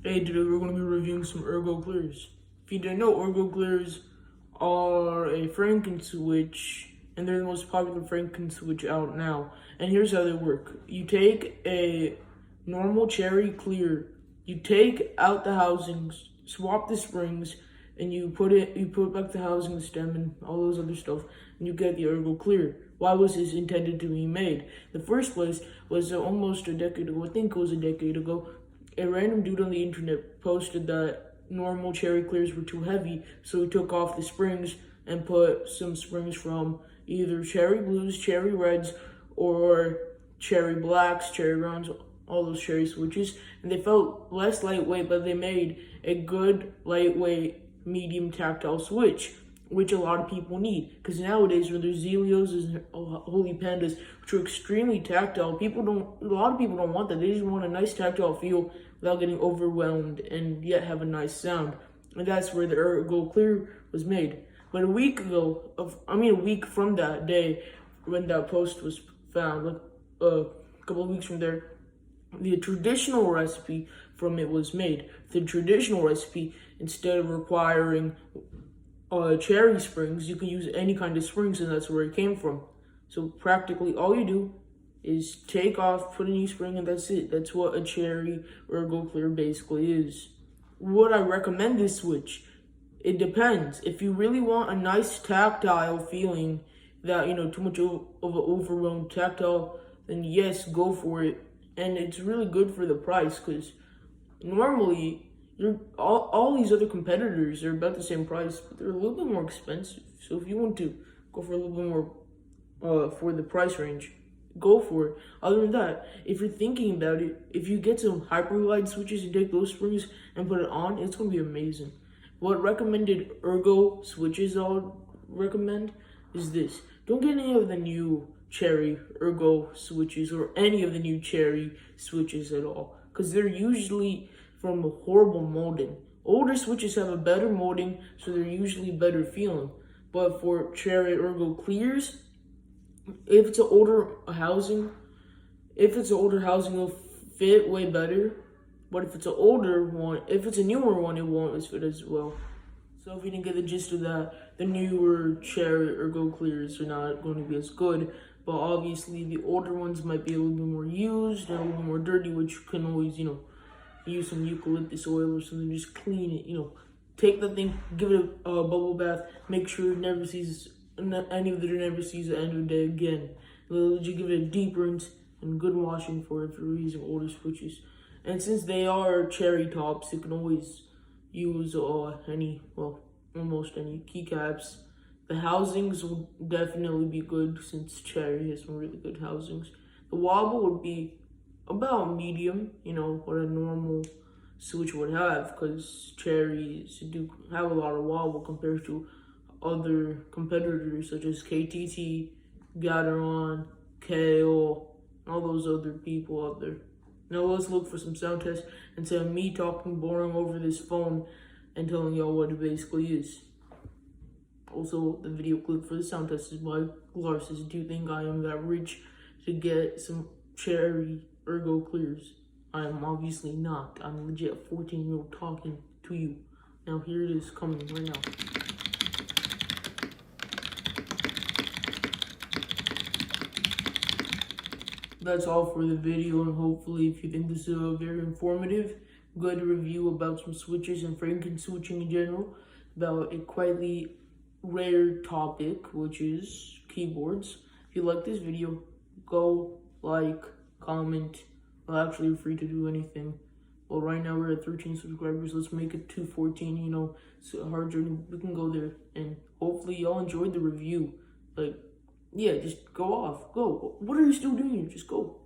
Hey, today we're going to be reviewing some ergo clears. If you didn't know, ergo clears are a Franken switch, and they're the most popular Franken switch out now. And here's how they work. You take a normal cherry clear, you take out the housings, swap the springs, and you put back the housing, the stem, and all those other stuff, and you get the ergo clear. Why was this intended to be made? The first place was almost a decade ago, I think it was a decade ago. A random dude on the internet posted that normal cherry clears were too heavy, so he took off the springs and put some springs from either cherry blues, cherry reds, or cherry blacks, cherry rounds, all those cherry switches, and they felt less lightweight, but they made a good lightweight medium tactile switch, which a lot of people need. Because nowadays, when there's Zelios and Holy Pandas, which are extremely tactile, a lot of people don't want that. They just want a nice tactile feel without getting overwhelmed and yet have a nice sound. And that's where the ergo clear was made. But a week from that day, when that post was found, like a couple of weeks from there, the traditional recipe from it was made. The traditional recipe, instead of requiring cherry springs, you can use any kind of springs, and that's where it came from. So practically all you do is take off, put a new spring, and that's it. That's what a cherry ergo clear basically is. Would I recommend this switch? It depends. If you really want a nice tactile feeling, that too much of an overwhelmed tactile, then yes, go for it. And it's really good for the price, because normally all these other competitors are about the same price, but they're a little bit more expensive. So if you want to go for a little bit more for the price range, go for it. Other than that, if you're thinking about it, if you get some hyperglide switches and take those springs and put it on, it's going to be amazing. What recommended ergo switches I'll recommend is this. Don't get any of the new cherry ergo switches or any of the new cherry switches at all, because they're usually from a horrible molding. Older switches have a better molding, so they're usually better feeling. But for cherry ergo clears, if it's an older housing, it'll fit way better. But if it's a newer one, it won't fit as well. So if you didn't get the gist of that, the newer cherry ergo clears are not going to be as good. But obviously, the older ones might be a little bit more used and a little more dirty, which you can always, use some eucalyptus oil or something, just clean it, take the thing, give it a bubble bath, make sure any of it never sees the end of the day again. You give it a deep rinse and good washing for it if you're using older switches. And since they are cherry tops, you can always use almost any keycaps. The housings will definitely be good, since cherry has some really good housings. The wobble would be about medium, what a normal switch would have, because cherries do have a lot of wobble compared to other competitors such as KTT, Gateron, KO, all those other people out there. Now let's look for some sound tests instead of me talking boring over this phone and telling y'all what it basically is. Also, the video clip for the sound test is by Larsis. Do you think I am that rich to get some cherry ergo clears? I am obviously not. I'm legit a 14-year-old talking to you. Now here it is coming right now. That's all for the video, and hopefully if you think this is a very informative, good review about some switches and Franken switching in general, about a quietly rare topic, which is keyboards. If you like this video, go like, comment. Well, actually, you're free to do anything. Well, right now we're at 13 subscribers. Let's make it to 14. It's a hard journey. We can go there, and hopefully y'all enjoyed the review. Yeah, just go off. Go. What are you still doing? Just go.